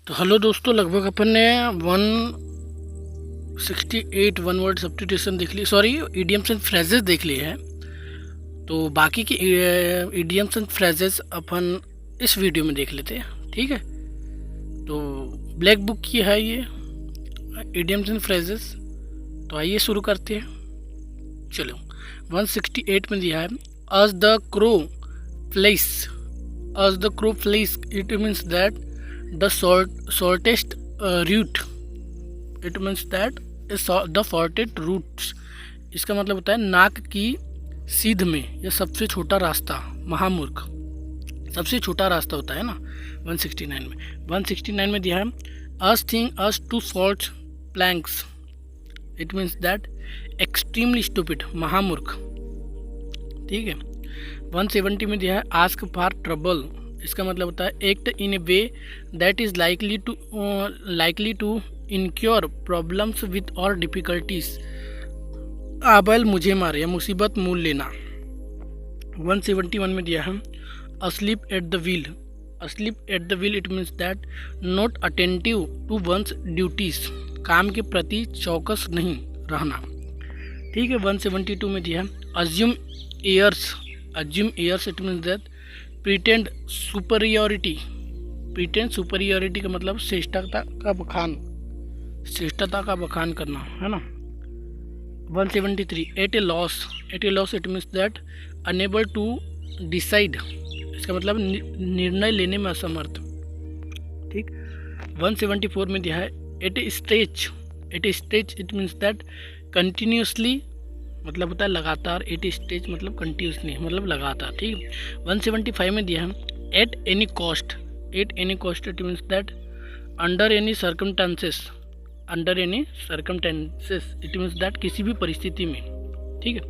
तो हेलो दोस्तों, लगभग अपन ने 168 वन वर्ड सब्स्टिट्यूशन देख ली, सॉरी इडियम्स एंड फ्रेजेस देख लिए हैं। तो बाकी के इडियम्स एंड फ्रेजेस अपन इस वीडियो में देख लेते हैं, ठीक है। तो ब्लैक बुक की है ये इडियम्स एंड फ्रेजेस। तो आइए शुरू करते हैं। चलो 168 में दिया है as the crow flies, as the crow flies it means that the shortest route, it means that the shortest routes, इसका मतलब होता है नाक की सीध में या सबसे छोटा रास्ता। महामूर्ख सबसे छोटा रास्ता होता है ना 169 में। 169 में दिया है us think us to salt planks, it means that extremely stupid, महामूर्ख, ठीक है। 170 में दिया है आस्क फॉर ट्रबल, इसका मतलब होता है act in a way that is likely to incur problems with और डिफ़िकल्टीज। आबल मुझे मारे या मुसीबत मूल लेना। 171 में दिया है asleep at the wheel, asleep at the wheel it means that not attentive to one's duties, काम के प्रति चौकस नहीं रहना, ठीक है। 172 में दिया है assume airs it means that pretend superiority, pretend superiority का मतलब श्रेष्ठता का बखान करना, है ना। 173 at a loss it means that unable to decide, इसका मतलब निर्णय लेने में असमर्थ, ठीक। 174 में दिया है at a stage it means that continuously, मतलब होता है लगातार। एट स्टेज मतलब कंटिन्यूसली मतलब लगातार, ठीक है। 175 में दिया है at any cost it means that under any circumstances it means that किसी भी परिस्थिति में, ठीक है।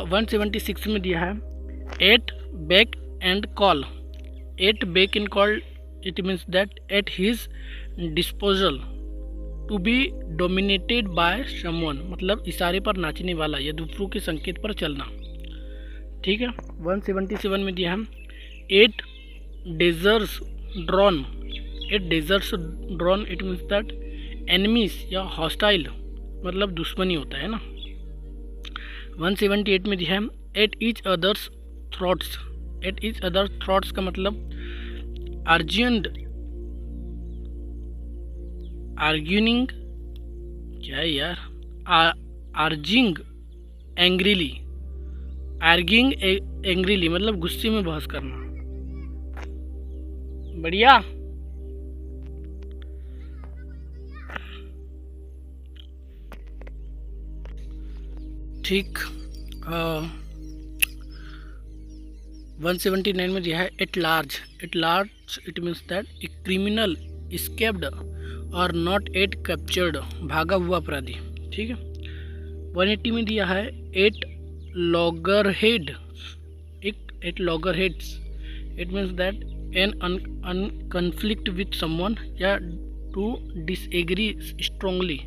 176 में दिया है at beck and call it means that at his disposal to be dominated by someone, मतलब इशारे पर नाचने वाला या दूसरों के संकेत पर चलना, ठीक है। 177 में दिया है at daggers drawn it means that enemies या हॉस्टाइल, मतलब दुश्मनी होता है ना। 178 में दिया है एट ईच अदर्स थ्रॉट्स का मतलब आर्ग्यूनिंग क्या है यार, आर्जिंग एंग्रीली मतलब गुस्से में बहस करना, बढ़िया। ठीक। 179 में दिया है at large it means that a criminal escaped और नॉट एट कैप्चर्ड, भागा हुआ अपराधी, ठीक है। 180 में दिया है at loggerheads it means that an conflict with someone या टू डिसएग्री स्ट्रांगली,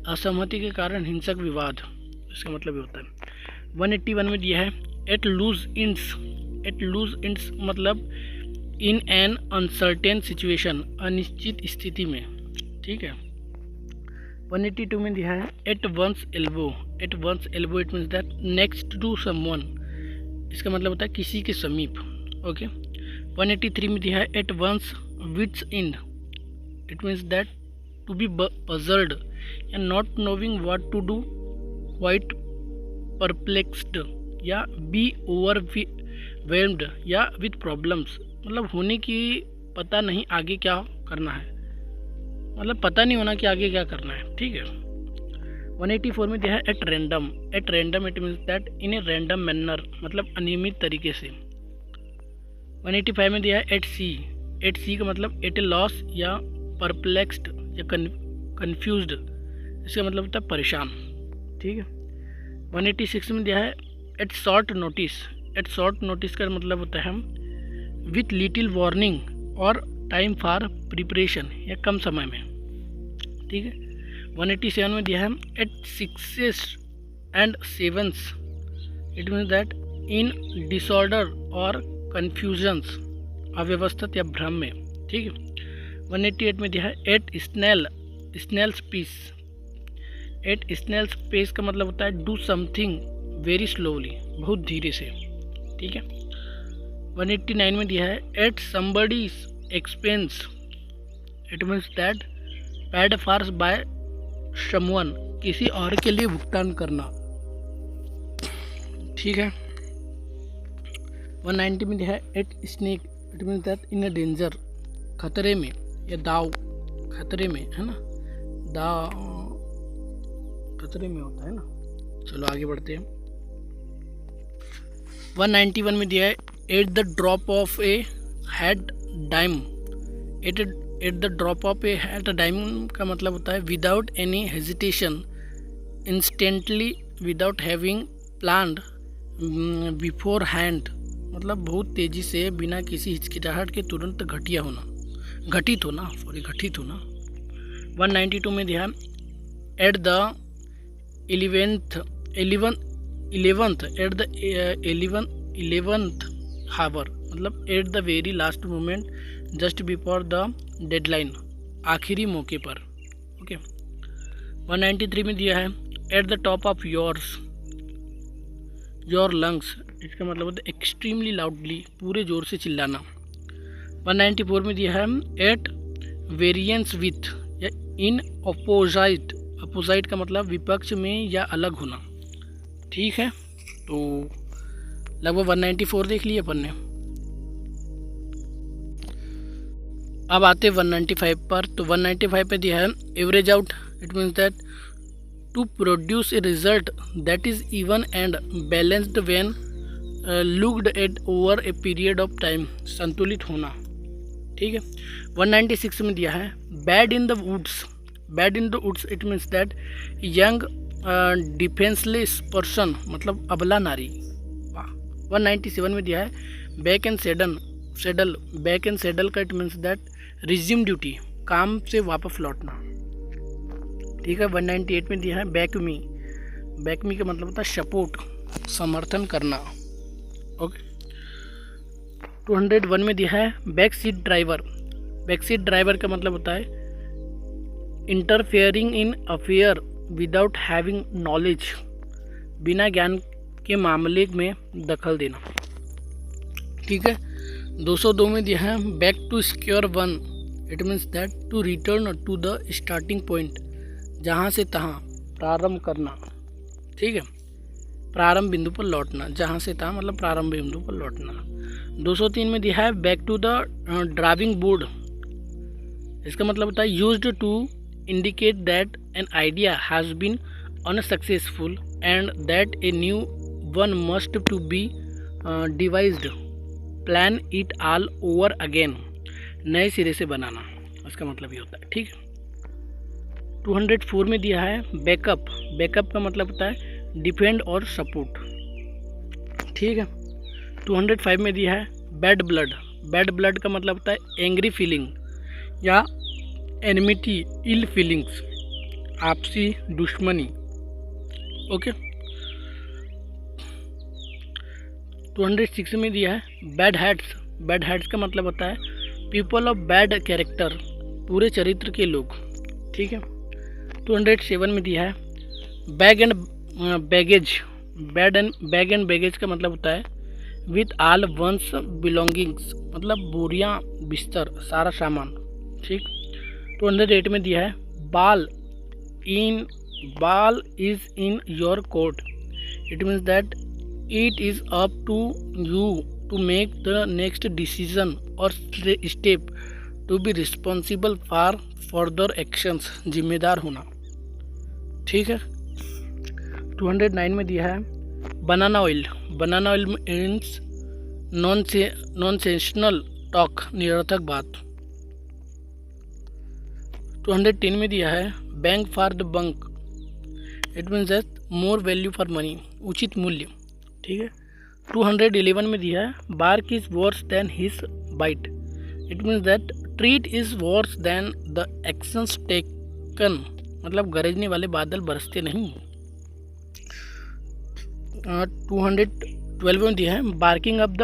असहमति के कारण हिंसक विवाद, इसका मतलब ये होता है। 181 में दिया है एट लूज इंड्स मतलब इन एन अनसर्टेन सिचुएशन, अनिश्चित स्थिति में, ठीक है। 182 में दिया है at one's elbow it means that next to someone, इसका मतलब होता है किसी के समीप, ओके। 183 में दिया है at one's wits end it means that to be puzzled या not knowing what to do, quite perplexed या बी ओवरवेल्म्ड या विथ प्रॉब्लम्स, मतलब होने की पता नहीं आगे क्या करना है, मतलब पता नहीं होना कि आगे क्या करना है, ठीक है। 184 में दिया है at random it means that in a random manner, मतलब अनियमित तरीके से। 185 में दिया है एट सी का मतलब एट ए लॉस या परप्लेक्स्ड या कन्फ्यूज्ड, इसका मतलब होता है परेशान, ठीक है। 186 में दिया है एट शॉर्ट नोटिस का मतलब होता है विथ लिटिल वार्निंग और टाइम फॉर प्रिपरेशन या कम समय में, ठीक है। 187 में दिया है at sixes and sevens it means that in disorder और कन्फ्यूजन्स, अव्यवस्थित या भ्रम में, ठीक है। 188 में दिया है at snail's pace. At snail's pace का मतलब होता है डू समथिंग वेरी स्लोली, बहुत धीरे से, ठीक है। 189 में दिया है at somebody's expense, it means that paid for by someone, किसी और के लिए भुगतान करना, ठीक है। 190 में दिया है at stake, it means that in a danger, खतरे में, या दाव, खतरे में, है ना, दाव खतरे में होता है ना। चलो आगे बढ़ते हैं। 191 में दिया है at the drop of a hat dime. At the drop of a hat dime का मतलब होता है without any hesitation, instantly, without having planned, beforehand, मतलब बहुत तेज़ी से, बिना किसी हिचकिचाहट के, तुरंत घटित होना। 192 में दिया एट द इलेवेंथ हावर, मतलब at the very last moment, just before the deadline, आखिरी मौके पर, ओके। 193 में दिया है at the top of your lungs, इसका मतलब होता है एक्सट्रीमली लाउडली, पूरे जोर से चिल्लाना। 194 में दिया है एट वेरिएंस विथ, या इन अपोजाइट, अपोजाइट का मतलब विपक्ष में या अलग होना, ठीक है। तो लगभग 194 देख लिए अपन ने। अब आते 195 पर। तो 195 पे दिया है average out, it means that to produce a result that is even and balanced when looked at over a period of time, संतुलित होना, ठीक है। 196 में दिया है babe in the woods. Babe in the woods it means that young defenceless person, मतलब अबला नारी। 197 में दिया है back and saddle. Back and saddle का it means that resume duty, काम से वापस लौटना, ठीक है। 198 में दिया है बैक मी का मतलब होता है सपोर्ट, समर्थन करना, ओके। 201 में दिया है बैक सीट ड्राइवर का मतलब होता है interfering in affair without having knowledge, बिना ज्ञान के मामले में दखल देना, ठीक है। 202 में दिया है back to square one, it means that to return to the starting point, जहाँ से तहाँ, प्रारंभ करना, ठीक है। प्रारंभ बिंदु पर लौटना, जहाँ से तहाँ मतलब प्रारंभ बिंदु पर लौटना। 203 में दिया है back to the drawing board, इसका मतलब होता है used to indicate that an idea has been unsuccessful and that a new one must to be devised, plan it all over again, नए सिरे से बनाना, इसका मतलब ये होता है, ठीक है। 204 में दिया है बैकअप का मतलब होता है डिफेंड और सपोर्ट, ठीक है। 205 में दिया है बैड ब्लड का मतलब होता है एंग्री फीलिंग या एनिमिटी, इल फीलिंग्स, आपसी दुश्मनी, ओके। 206 में दिया है बैड हैट्स का मतलब होता है पीपल ऑफ बैड कैरेक्टर, पूरे चरित्र के लोग, ठीक है। 207 में दिया है बैग एंड बैगेज का मतलब होता है विथ ऑल वंस बिलोंगिंग्स, मतलब बोरियां, बिस्तर, सारा सामान, ठीक। 208 में दिया है ball is in your court, it means that it is up to you to make the next decision और step to be responsible for further actions, जिम्मेदार होना, ठीक है। 209 में दिया है banana oil means nonsensical talk, निरर्थक बात। 210 में दिया है bang for the buck, it means that more value for money, उचित मूल्य, ठीक है। 211 में दिया है bark is worse then his bite, it means that threat is worse than the actions taken, मतलब गरजने वाले बादल बरसते नहीं। 212 में दिया है barking up the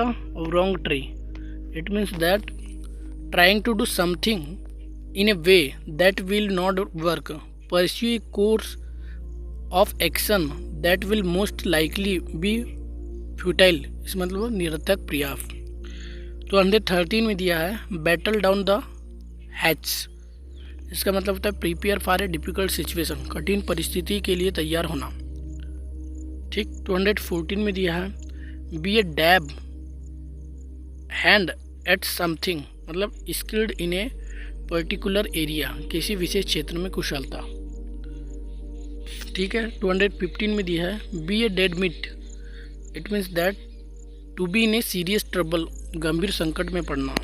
wrong tree, it means that trying to do something in a way that will not work. Pursue a course of action that will most likely be futile, इस मतलब निरर्थक प्रयास। तो 113 में दिया है बैटल डाउन द हैच, इसका मतलब होता है prepare for a difficult situation, कठिन परिस्थिति के लिए तैयार होना। ठीक। 214 में दिया है be a dab hand at something, मतलब skilled in a particular area, किसी विशेष क्षेत्र में कुशलता। ठीक है। 215 में दिया है be a dead meat, it means that to be in a serious trouble, गंभीर संकट में पड़ना।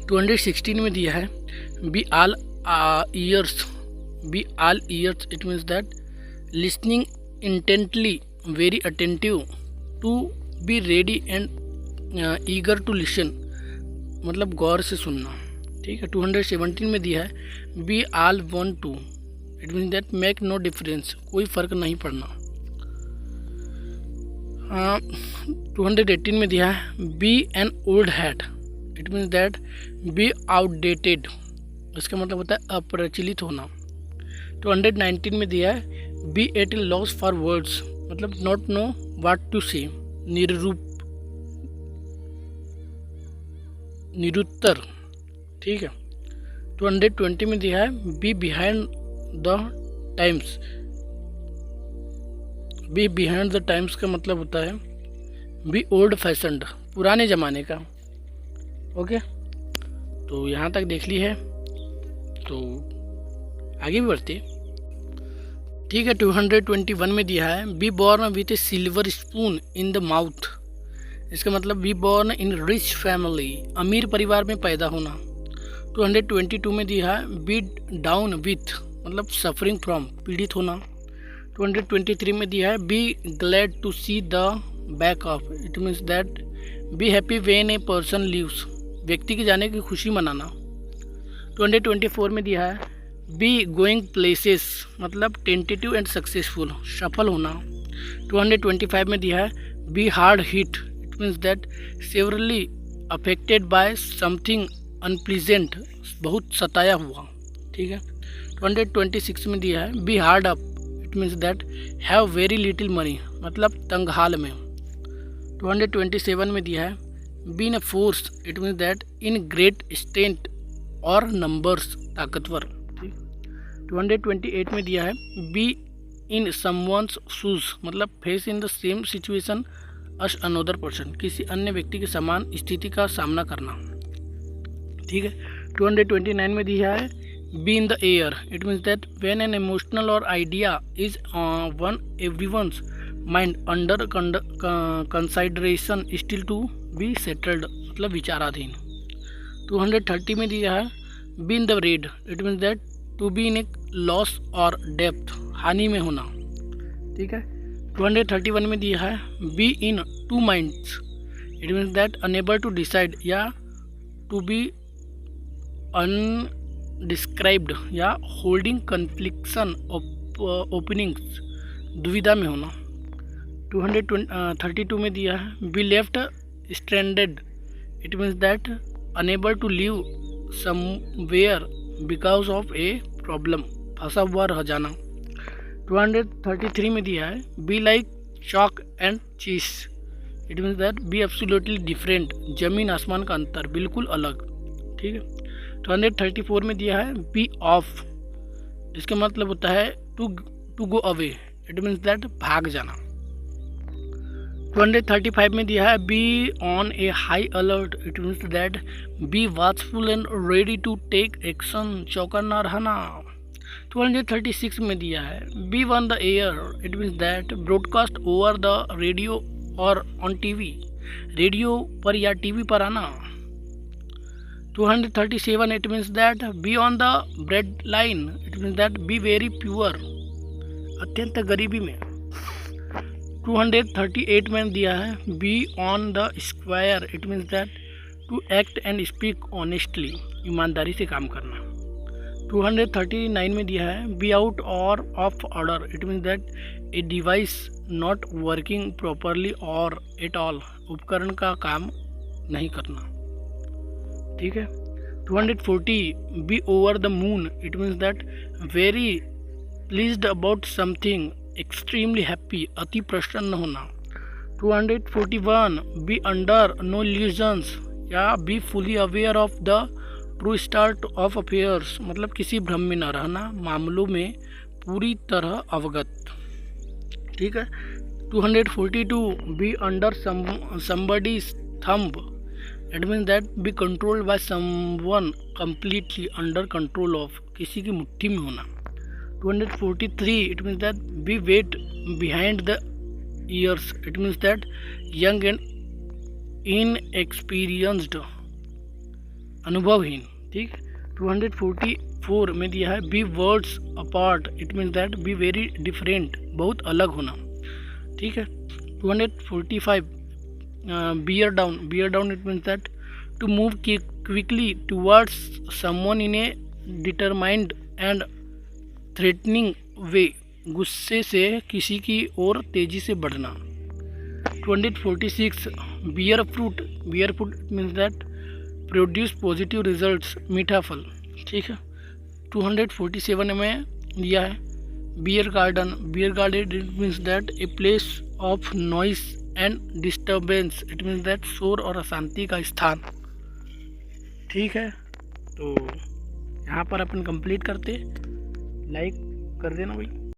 216 में दिया है be all ears, be all ears, it means that listening intently, very attentive, to be ready and eager to listen, मतलब गौर से सुनना। ठीक है। 217 में दिया है be all one to, it means that make no difference, कोई फ़र्क नहीं पड़ना। 218 में दिया है be an old hat, it means that be outdated, इसका मतलब होता है अप्रचलित होना। 219 में दिया है be at a loss for words, मतलब not know what to say, निरुत्तर। ठीक है। 220 में दिया है be behind the times, be behind the times का मतलब होता है बी ओल्ड फैशनड, पुराने ज़माने का। ओके, तो यहाँ तक देख ली है, तो आगे भी बढ़ते। ठीक है। 221 में दिया है be born with a silver spoon in the mouth, इसका मतलब be born in rich family, अमीर परिवार में पैदा होना। 222 में दिया है बी डाउन विथ, मतलब सफरिंग फ्रॉम, पीड़ित होना। 223 में दिया है be glad to see the back of, it means that be happy when a person leaves, व्यक्ति के जाने की खुशी मनाना। 224 में दिया है बी गोइंग प्लेसेस, मतलब टेंटेटिव एंड सक्सेसफुल, सफल होना। 225 में दिया है be hard hit, it means that severely affected by something unpleasant, बहुत सताया हुआ। ठीक है। 226 में दिया है be hard up, it means that have very little money, मतलब तंग हाल में। 227 में दिया है be in a force, it means that in great strength और नंबर्स, ताकतवर। 228 में दिया है बी इन समवन्स शूज, मतलब face in the same situation us another person, किसी अन्य व्यक्ति के समान स्थिति का सामना करना। ठीक है। 229 में दिया है be in the air, it means that when an emotional और idea is on everyone's mind under consideration still to be settled, मतलब विचाराधीन। 230 में दिया है be in the red, it means that to be in a loss और डेप्थ, हानि में होना। ठीक है। 231 में दिया है be in two minds, it means that unable to decide या टू बी अनडिस्क्राइब्ड या होल्डिंग कन्फ्लिक्शन ओपनिंग्स, दुविधा में होना। 232 में दिया है be left stranded, it means that unable to leave somewhere because of a problem, फंसा हुआ रह जाना। 233 में दिया है be like chalk and cheese, it means that be absolutely different, जमीन आसमान का अंतर, बिल्कुल अलग। ठीक है। 234 में दिया है बी ऑफ, इसका मतलब होता है to go away, it means that भाग जाना। 235 में दिया है be on a high alert, it means that be watchful and ready to take action, चौकन्ना रहना। 236 में दिया है be on the air, it means that broadcast over the radio और ऑन टीवी, रेडियो पर या टीवी पर आना। 237 it means that be on the bread line, it means that be very poor, अत्यंत गरीबी में। 238 में दिया है be on the square, it means that to act and speak honestly, ईमानदारी से काम करना। 239 में दिया है बी आउट और of order, it means that a device not working properly और एट ऑल, उपकरण का काम नहीं करना। ठीक है। 240 be over the moon, it means that very pleased about something, extremely happy, अति प्रसन्न होना. 241 be under no illusions या be fully aware of the true start of affairs, मतलब किसी भ्रम में न रहना, मामलों में पूरी तरह अवगत. ठीक है. 242 be under somebody's thumb, it means that be controlled by someone completely under control of, किसी की मुट्ठी में होना. 243 it means that be wet behind the ears, it means that young and inexperienced, अनुभवहीन. ठीक. 244 में दिया है be words apart, it means that be very different, बहुत अलग होना. ठीक है. 245 bear down it means that to move quickly towards someone in a determined and threatening way, गुस्से से किसी की ओर तेजी से बढ़ना. 246 bear fruit means that produce positive results, मीठा फल. ठीक है. 247 में दिया है bear garden it means that a place of noise and disturbance, it means that शोर और अशांति का स्थान. ठीक है. तो यहाँ पर अपन कंप्लीट करते, लाइक कर देना भाई.